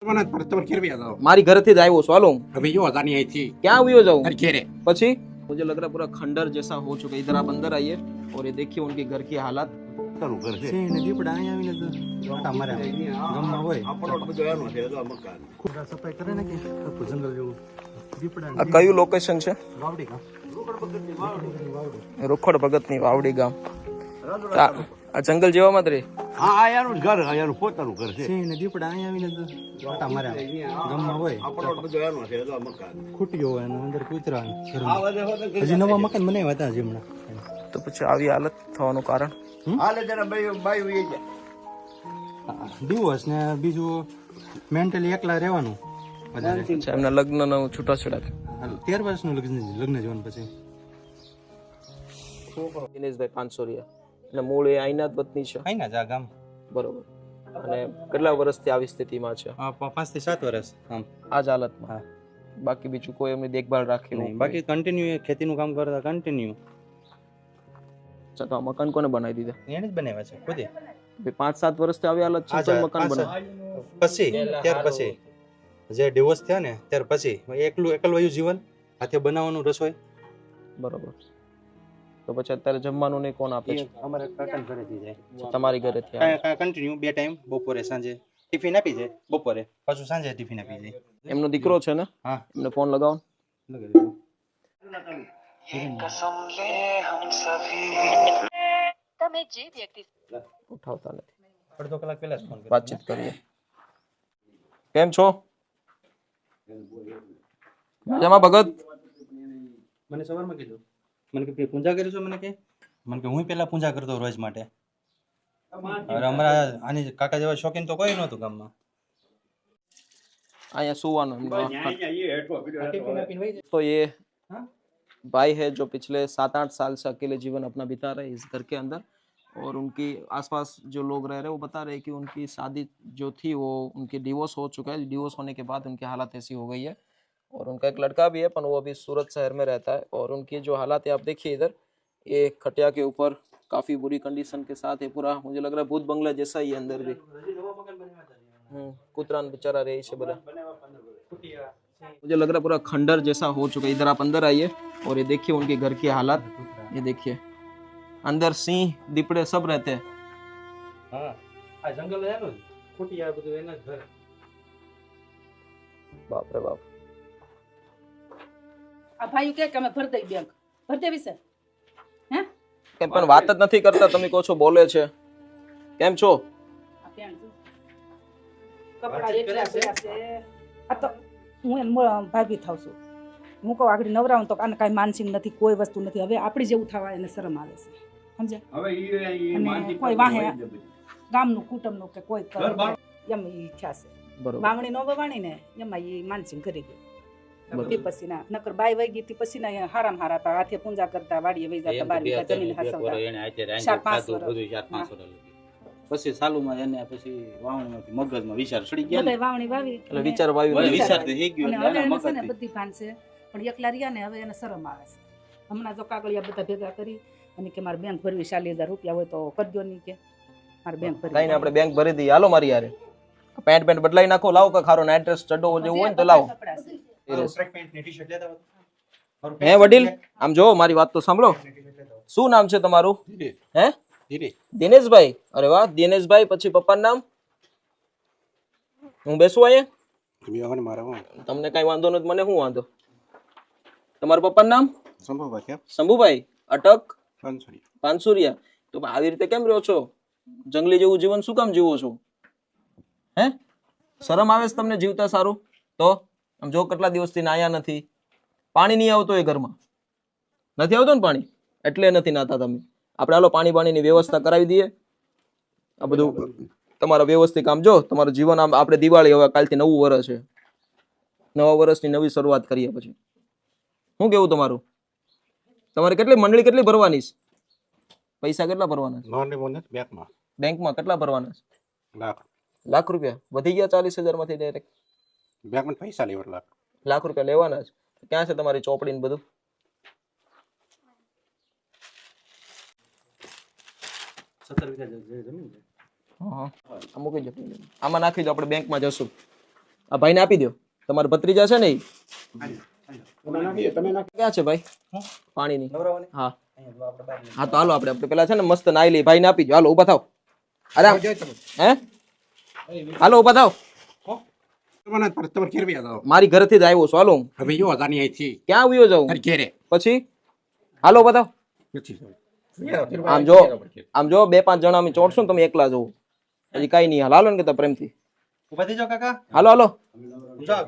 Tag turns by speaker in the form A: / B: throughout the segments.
A: મારી ઘરેથી જ આવ્યો છું હાલો
B: अभी यो जानी आई थी
A: क्या આવ્યો जाऊं
B: घर घेरे
A: પછી मुझे लग रहा है पूरा खंडर जैसा हो चुका है इधर आप अंदर आइए और ये देखिए उनके घर की हालत
C: નદી પણ અહીંયા આવીને તો આટા મારે ગમમાં હોય સફાઈ કરે ને કે આખું જંગલ જેવું દીપડા
A: આ કયું લોકેશન છે
C: વાવડી ગામ
A: રોખડ ભગતની વાવડી ગામ આ જંગલ જેવામાં જ રે
B: हाँ आयाનું જ ઘર આયાનું પોતાનું ઘર છે
C: સિંહ ને દીપડા અહીંયા આવીને તો આટા મારે ગમમાં હોય ખૂટ્યો હોય અને અંદર કૂતરા હજી નવા મકાન બનાવ્યા હતા હજી હમણાં
A: તો પછી આવી હાલત થવાનું કારણ
B: હાલે જરા બાઈ ઉઈ જાય
C: દિવસ ને બીજું મેન્ટલી એકલા રહેવાનું વધારે
A: અચ્છા, એમના લગ્નનો છૂટાછેડા
C: 13 વર્ષનું લગ્ન જીવન પછી
A: દિનેશભાઈ પાંચસોરિયા એટલે મૂળ એ આઈના જ વતની છે
C: આઈના જ આ ગામ
A: બરોબર અને કેટલા વર્ષથી આવી સ્થિતિમાં છે
C: 5 થી 7 વર્ષ આમ
A: આ જ હાલતમાં બાકી બીજું કોઈ એમની દેખભાળ રાખી
C: નહીં બાકી કન્ટિન્યુ ખેતીનું કામ કરતા કન્ટિન્યુ
A: અચ્છા તો આ મકાન કોને બનાવી દીધા
C: એને જ બનાવ્યા છે ખુદે
A: 5-7 વર્ષથી આવી હાલત છે કોઈ મકાન બનાવ્યું
C: પછી ત્યાર પછી જે ડિવોર્સ થયા ને ત્યાર પછી એકલવાયું જીવન હાથે બનાવવાનું રસોઈ
A: બરોબર તો પછી અત્યારે જમવાનું ને કોણ આપે છે
C: અમારે કાકાના ઘરેથી જાય
A: તમારી ઘરેથી આવે?
C: કન્ટિન્યુ 2 ટાઈમ બપોરે સાંજે ટિફિન આપી જાય બપોરે પાછું સાંજે ટિફિન આપી જાય
A: એમનો દીકરો છે ને
C: હા
A: એમને ફોન લગાવો
D: તમે જે વ્યક્તિ
A: ઉઠાવતા નથી
C: અડધો કલાક પહેલા જ ફોન કર્યો
A: વાતચીત કરીએ કેમ છો મજામાં ભગત
C: મને સવારમાં કીધું મને કે પૂજા કરી છો મને કે હું પેલા પૂજા કરતો રોજ માટે હવે અમારા આની કાકા જેવા શોખીન તો કોઈ નહોતું ગામમાં
A: અહીંયા સુવાનું तो ये भाई है जो पिछले 7-8 साल से अकेले जीवन अपना बिता रहे हैं इस घर के अंदर और उनकी आसपास जो लोग रह रहे हैं वो बता रहे हैं कि उनकी शादी जो थी वो उनकी डिवोर्स हो चुका है डिवोर्स होने के बाद उनकी हालत ऐसी हो गई है और उनका एक लड़का भी है पर वो अभी सूरत शहर में रहता है और उनकी जो हालात है आप देखिए इधर ये खटिया के ऊपर काफ़ी बुरी कंडीशन के साथ है पूरा मुझे लग रहा है भूत बंगला जैसा ही है अंदर भी कुतरा बेचारा रहे से बड़ा मुझे लग रहा है पूरा खंडर जैसा हो चुका है इधर आप अंदर आइए और ये देखिए उनके घर की हालत ये देखिए अंदर सिंह दीपड़े सब रहते हैं
C: હા આ જંગલ એનું કુટિયા બધું એના જ ઘર
A: बाप रे बाप
E: આ ભાઈ કે અમે ભર દઈ બેંક ભર દેવી છે હે
A: કેમ પણ વાત જ નથી કરતા તમે કહો છો બોલે છે કેમ છો
E: આ બેંક કપડા એટલા છે આ તો હું એમ ભાગી થાવ છું હું કહું આગળ નવરાવું તો આને કાંઈ માનસિંગ નથી કોઈ વસ્તુ નથી હવે આપણી જેવું થવા એને શરમ આવે છે સમજ્યા અને કોઈ વાહે ગામનું કુટુંબનું કે કોઈ એમ ઈ ઈચ્છા છે
A: બરોબર
E: વાવણી નો વવાણી ને એમાં ઈ માનસિંગ કરી ગયું તે પછી ના નકર બાઈ વઈ ગઈ પછી ના હારામ હારા તા હાથે પૂજા કરતા વાડીએ વઈ જતા બાર વીઘા જમીન હાસવતા 4-5 વર્ષ
F: પછી સાલુમાં એને પછી વાવણીમાંથી મગજમાં વિચાર ચડી ગયા
E: બધા વાવણી વાવી
A: એટલે વિચાર વાયુ
E: અને
F: વિચાર તો થઈ ગયો
E: હવે
F: એના
E: એને છે ને
F: મગજથી.
E: બધી ભાન છે પણ એકલા રહ્યા ને હવે એને શરમ આવે છે હમણાં જો કાગળિયા બધા ભેગા કરી અને કે મારે બેંક ભરવી 40,000 રૂપિયા હોય તો કરજો નહીં કે મારે બેંક ભરવી
A: કઈ ને આપણે બેંક ભરી દઈએ હાલો મારી યારે પેન્ટ બદલાઈ નાખો લાવો કે ખારો એડ્રેસ ચડો જેવું હોય ને તો લાવો
E: કપડાં છે.
C: ટ્રેક પેન્ટ ની ટી-શર્ટ લેતા આવો
A: હે વડીલ આમ જો મારી વાત તો સાંભળો શું નામ છે તમારું હે દિનેશભાઈ અરે વાહ દિનેશભાઈ પછી પપ્પાનું નામ હું બેસું અહીંયા
B: મારા
A: તમને કઈ વાંધો નથી મને શું વાંધો તમારા પપ્પાનું નામ
B: સંભવ છે
A: શંભુભાઈ અટક
B: પાંચસોરી
A: પાનસુરિયા તો આવી રીતે કેમ રહ્યો છો જંગલી જેવું જીવન શું કામ જીવો છો હે શરમ આવે છે તમને જીવતા સારું તો આમ જો કેટલા દિવસથી નાયા નથી પાણી નહીં આવતો એ ઘરમાં નથી આવતો ને પાણી એટલે નથી નાતા તમે આપણે હાલો પાણીની વ્યવસ્થા કરાવી દઈએ આ બધું તમારા વ્યવસ્થિત કામ જો તમારું જીવન આમ આપણે દિવાળી હવે કાલથી નવું વર્ષ છે નવા વર્ષની નવી શરૂઆત કરીએ પછી શું કેવું તમારું તમારે કેટલી મંડળી કેટલી ભરવાની છે પૈસા કેટલા ભરવાના છે
B: નોંધણી બોનસ બેંકમાં
A: બેંકમાં કેટલા ભરવાના છે
B: લાખ
A: લાખ રૂપિયા વધી ગયા 40,000 માંથી ડાયરેક્ટ
B: બેંકમાં પૈસા લેવા
A: લાખ રૂપિયા લેવાના છે ક્યાં છે તમારી ચોપડી ને બધું
C: 17 વીઘા જમીન છે
A: હા મૂકી દો આમાં નાખી દો આપણે બેંકમાં જશું આ ભાઈને આપી દો, તમારા ભત્રીજા છે ને ઈ.
B: તમે નાખી દો, તમે નાખી
A: ક્યાં છે ભાઈ પાણીની?
C: નવરાવાની
A: હા
C: અહીંયા જો આપણે બહાર લઈ
A: હા તો હાલો આપણે પેલા છે ને મસ્ત નાઈ લઈ, ભાઈને આપી દો. હાલો ઊભા થાવ. અરે આમ. હે હાલો ઊભા થાવ.
B: તમારે ઘેર વ્યા જાઓ.
A: મારી ઘરેથી જ આવ્યો છું. હાલો હું.
B: હવે જો હજારની અહીંથી
A: ક્યાં આવ્યો જાઉં
B: તારી ઘેરે
A: પછી? હાલો ઊભા થાવ.
B: નથી જવું.
A: આમ જો આમ જો 2-5 જણા અમે ચોટશું ને તમે એકલા જવું પછી કઈ નહીં. હાલ હાલો ને કે પ્રેમથી
C: ઊભા થઈ જાઓ કાકા
A: હાલો હાલો
C: જાઓ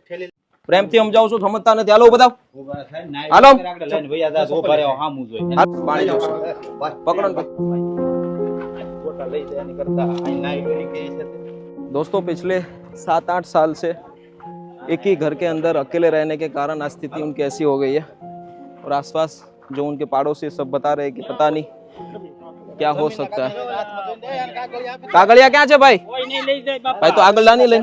C: ઠેલી
A: પ્રેમથી સમજાવું છું, સમજતા નથી. હાલો ઊભા થાવ.
F: ઉભા થાય ને
A: હાલો.
F: આગળ લઈને વયા જા તો ઉભા રહેવા હામું જોઈએ
A: હાલ, પાણી જોઉં છું. પકડો ને ભાઈ.
F: ફોટા લઈ જાય એની કરતા અહીં નાઈ કરી કે છે તે
A: दोस्तों पिछले 7-8 साल से एक ही घर के अंदर अकेले रहने के कारण आज स्थिति उनकी ऐसी हो गई है और आसपास जो उनके पड़ोसी सब बता रहे हैं कि पता नहीं क्या हो सकता है. कागड़िया क्या है भाई? भाई तो आगल लानी लेन.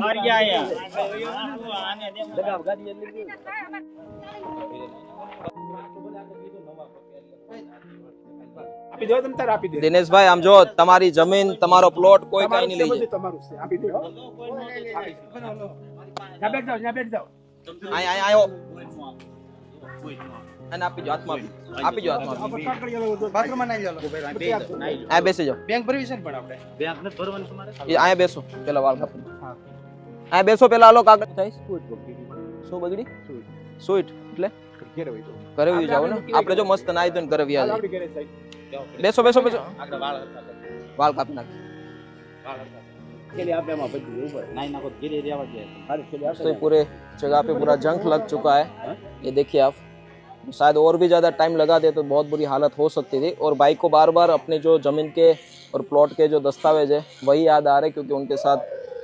A: દિનેશભાઈ આમ જો તમારી જમીન તમારો પ્લોટ કોઈ કઈ નહીં લઈ જાય. આયો અને આપી જો હાથમાં આપી જો હાથમાં.
C: બાથરૂમમાં નાઈ લો
A: આ બેસી જાઓ.
C: બેંક ભરવી છે ને પણ આપણે
F: બેંક નથી ભરવાનું તમારે
A: એ આયા બેસો પેલા વાળ કાપી. આયા બેસો પેલા હાલો કાગળ થાય. શું બગડી? સ્વીટ એટલે
B: ઘેરે વહી જાઓ.
A: ઘરે વહી જાવ ને આપણે. જો મસ્ત નાઈ ધોઈને ઘરે વ્યા જાય. બેસો બેસો બેસો.
F: આગળ વાળ
A: વાળ કાપી નાખ.
F: નાઈ નાખો ઘેરે રહેવા દે
A: तो पूरे जगह पे पूरा जंग लग चुका है. ये देखिए आप, शायद और भी ज़्यादा टाइम लगा दे तो बहुत बुरी हालत हो सकती थी. और भाई को बार बार अपने जो ज़मीन के और प्लॉट के जो दस्तावेज है वही याद आ रहे क्योंकि उनके साथ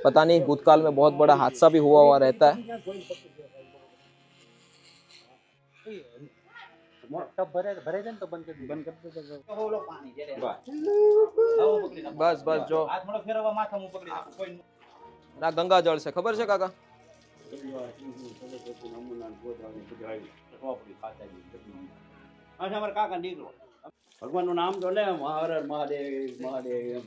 A: पता नहीं भूतकाल में बहुत बड़ा हादसा भी हुआ हुआ रहता है.
C: ભરાઈ જાય ને તો બંધ કરી
A: बस बस जो
F: હાથ મોડો ફેરવવા માથામાં પકડી રાખો કોઈ
A: ना गंगा जल से खबर है काका?
F: અમારા કાકા નીકળો ભગવાનનું નામ તો લે હર હર મહાદેવ મહાદેવ.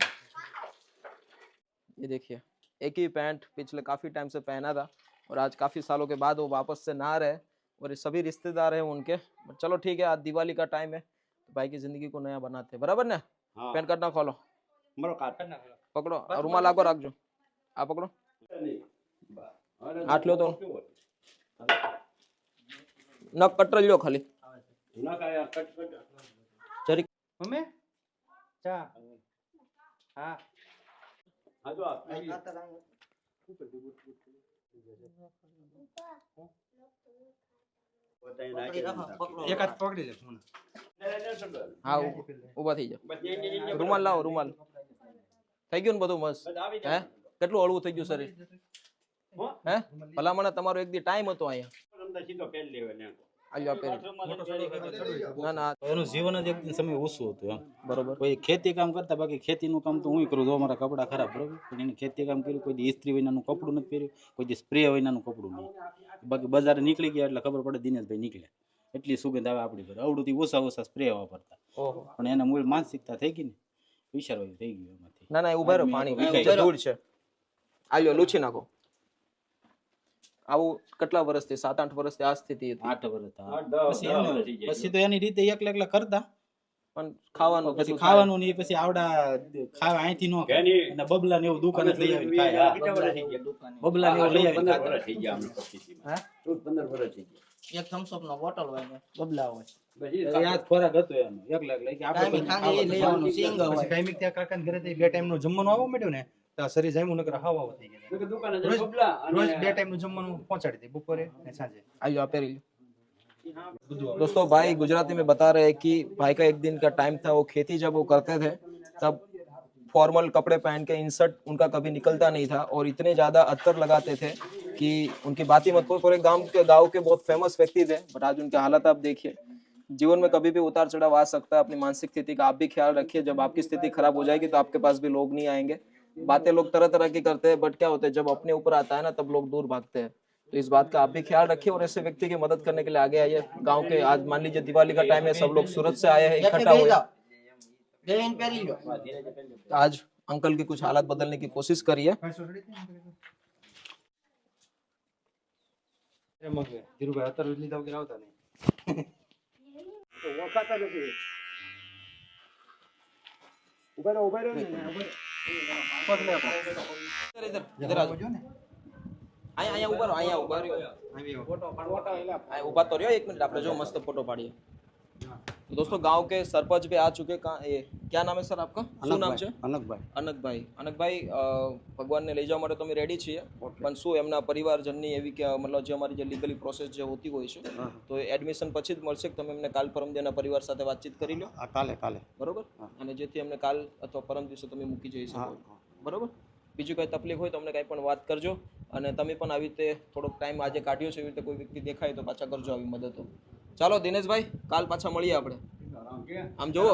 A: ये देखिए एक ही पैंट पिछले काफ़ी टाइम से पहना था और आज काफ़ी सालों के बाद वो वापस से नहा रहे और ये सभी रिश्तेदार हैं उनके. बट चलो ठीक है, आज दिवाली का टाइम है तो भाई की ज़िंदगी को नया बनाते हैं. बराबर ने?
F: હા
A: पैंट करना खोलो,
F: મારો કાકા
A: पकड़ो रुमाल आगो रखो. आप पकड़ो. हाथ लो तो नक कटर लो खाली
F: ના કાયા કટ કટ
A: जरी.
C: મમ્મી ચા હા
F: હા જો
C: એક હાથ પકડી લે ફોન
A: हाँ ઊભા થઈ જાઓ. રૂમાલ લાવો રૂમાલ. થઈ ગયું ને બધું મસ્ત? હે કેટલું હળવું થઈ ગયું શરીર? હે ભલામણ તમારો એક દી ટાઈમ હતો અહીંયા.
F: સીધો પહેરી લેવા ને
A: આજો આ પહેરી. ના ના
F: એનું જીવન જ એક સમય ઓછું હતું એમ.
A: બરોબર.
F: કોઈ ખેતી કામ કરતા, બાકી ખેતીનું કામ તો હું કરું. જો મારા કપડા ખરાબ બરોબર, પણ એને ખેતી કામ કર્યું. કોઈ દી ઇસ્ત્રી વિનાનું કપડું નથી પહેર્યું, કોઈ દી સ્પ્રે વિનાનું કપડું નહીં. બાકી બજારે નીકળી ગયા એટલે ખબર પડે દિનેશભાઈ નીકળ્યા એટલી સુગંધ આવે આપણી પર. અવડુંથી ઓછા ઓછા સ્પ્રે વાપરતા,
A: ઓહો.
F: પણ એના મૂળ માનસિકતા થઈ ગઈ ને, વિચારવા થઈ ગયું એમાંથી.
A: ના ના ઉભા રહો, પાણી નીચે ધૂળ છે. આલ્યો લૂછી નાખો. આવું કેટલા વર્ષથી? 7-8 વર્ષથી આ સ્થિતિ હતી.
F: 8 વર્ષ પછી તો એની રીતે એકલા એકલા કરતા,
A: પણ ખાવાનું
F: પછી ખાવાનું ને પછી આવડા ખાવા અહીંથી નો ખાય. અને બબલા ને એવું દુકાને લઈ આવીને ખાય. બબલા ને એવું લઈ આવીને ખાતા.
D: એક થમ્સઅપ નો બોટલ હોય ને બબલા હોય
F: યાદ ખોરાક હતો એનો એકલા એકલા કે આપણે
D: ખાલી એ લઈ આવવાનું સિંગ
C: પછી
D: હોય
C: કાયમિક ત્યાં કાકાના ઘરેથી 2 ટાઈમનું જમવાનું આવવા માંડ્યું ને તો આ શરીર જામ્યું નકર હાવ હાવ થઈ ગયા. રોજ 2 ટાઈમનું જમવાનું પહોંચાડી દે, બપોરે ને સાંજે.
A: आइए आप पेरी. दोस्तों भाई गुजराती में बता रहे हैं कि भाई का एक दिन का टाइम था. वो खेती जब वो करते थे तब फॉर्मल कपड़े पहन के इंसर्ट उनका कभी निकलता नहीं था और इतने ज्यादा अत्तर लगाते थे कि उनकी बात ही मत पूछो. पूरे गांव के बहुत फेमस व्यक्ति थे, बट आज उनके हालत आप देखिए. जीवन में कभी भी उतार चढ़ाव आ सकता है. अपनी मानसिक स्थिति का आप भी ख्याल रखिए. जब आपकी स्थिति खराब हो जाएगी तो आपके पास भी लोग नहीं आएंगे. बातें लोग तरह तरह की करते हैं, बट क्या होता है जब अपने ऊपर आता है ना तब लोग दूर भागते हैं. तो इस बात का आप भी ख्याल रखिए और ऐसे व्यक्ति की मदद करने के लिए आगे आइए. गांव के आज मान लीजिए दिवाली का टाइम है, सब लोग सूरत से आए हैं, इकट्ठा हुए.
D: બેન પહેરી લો
A: आज अंकल की कुछ हालत बदलने की कोशिश करिए.
C: એમ કે ધીરુભાઈ અત્યારે લીધા વગર આવતા નહીં.
B: ઓળખાતા નથી. ઉભા રહો ને,
C: પગ લે આપો.
A: ઇધર આજો. અહીંયા ઉભા રહો, અહીંયા ઉભા રહ્યો.
C: આવી આવો.
A: અહીંયા ઉભા તો રહ્યો, 1 મિનિટ આપણે જો મસ્ત फोटो पाड़िए. तो दोस्तों गांव के सरपंच भी आ चुके. कहाँ ये क्या नाम है सर आपका? શું નામ છે?
B: અનકભાઈ.
A: અનકભાઈ ભગવાનને લઈ જવા માટે તો અમે રેડી છીએ, પણ શું એમના પરિવારજનની એવી કે મતલબ જે અમારી જે લીગલી પ્રોસેસ જે હોતી હોય છે તો એડમિશન પછી જ મળશે કે તમે એમને કાલ પરમ દિવસના પરિવાર સાથે વાતચીત કરી લો,
B: કાલે
A: બરોબર? અને જેથી અમને કાલ અથવા પરમ દિવસે તમે મૂકી જઈ શકો, બરોબર? બીજું કંઈ તકલીફ હોય તો અમને કાંઈ પણ વાત કરજો, અને તમે પણ આવી રીતે થોડોક ટાઈમ આજે કાઢ્યો છે, એવી રીતે કોઈ વ્યક્તિ દેખાય તો પાછા કરજો આવી મદદો. ચાલો દિનેશભાઈ, કાલ પાછા મળીએ આપણે. આમ જોવો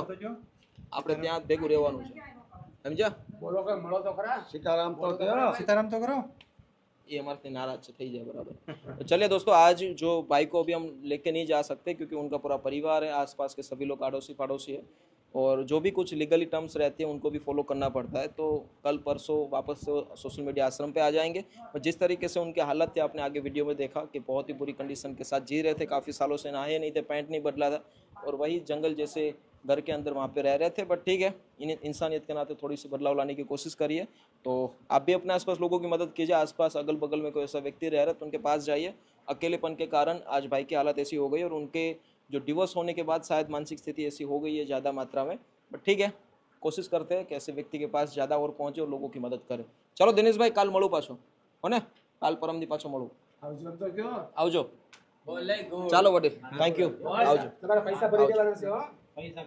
A: આપણે ત્યાં ભેગું રહેવાનું છે, સમજ્યા?
B: બોલો કે મળો તો ખરા. સીતારામ તો કહો.
C: સીતારામ તો કરો.
A: ये हमारे से नाराज से થઈ જાય बराबर. तो चलिए दोस्तों, आज जो भाई को अभी हम लेके नहीं जा सकते क्योंकि उनका पूरा परिवार है, आसपास के सभी लोग आड़ोसी पड़ोसी है, और जो भी कुछ लीगली टर्म्स रहते हैं उनको भी फॉलो करना पड़ता है. तो कल परसों वापस सोशल मीडिया आश्रम पे आ जाएंगे. और जिस तरीके से उनकी हालत थी आपने आगे वीडियो में देखा कि बहुत ही बुरी कंडीशन के साथ जी रहे थे, काफ़ी सालों से नहाए नहीं थे, पैंट नहीं बदला था, और वही जंगल जैसे घर के अंदर वहाँ पे रह रहे थे. बट ठीक है, इंसानियत के नाते थोड़ी सी बदलाव लाने की कोशिश करिए. तो आप भी अपने आसपास लोगों की मदद कीजिए. आसपास अगल बगल में कोई ऐसा व्यक्ति रह रहा है तो उनके पास जाइए. अकेलेपन के कारण आज भाई की हालत ऐसी हो गई, और उनके जो डिवोर्स होने के बाद शायद मानसिक स्थिति ऐसी हो गई है ज़्यादा मात्रा में. बट ठीक है, कोशिश करते हैं कि ऐसे व्यक्ति के पास ज़्यादा और पहुँचे और लोगों की मदद करें. चलो दिनेश भाई, काल મળું પાછો, હો ને? કાલ પરમદી પાછો મળું. આવજો. ચાલો વડીલ, થેન્ક યુ, આવજો.
B: તમારા પૈસા ભરી દેવાના છે હો.
C: પૈસા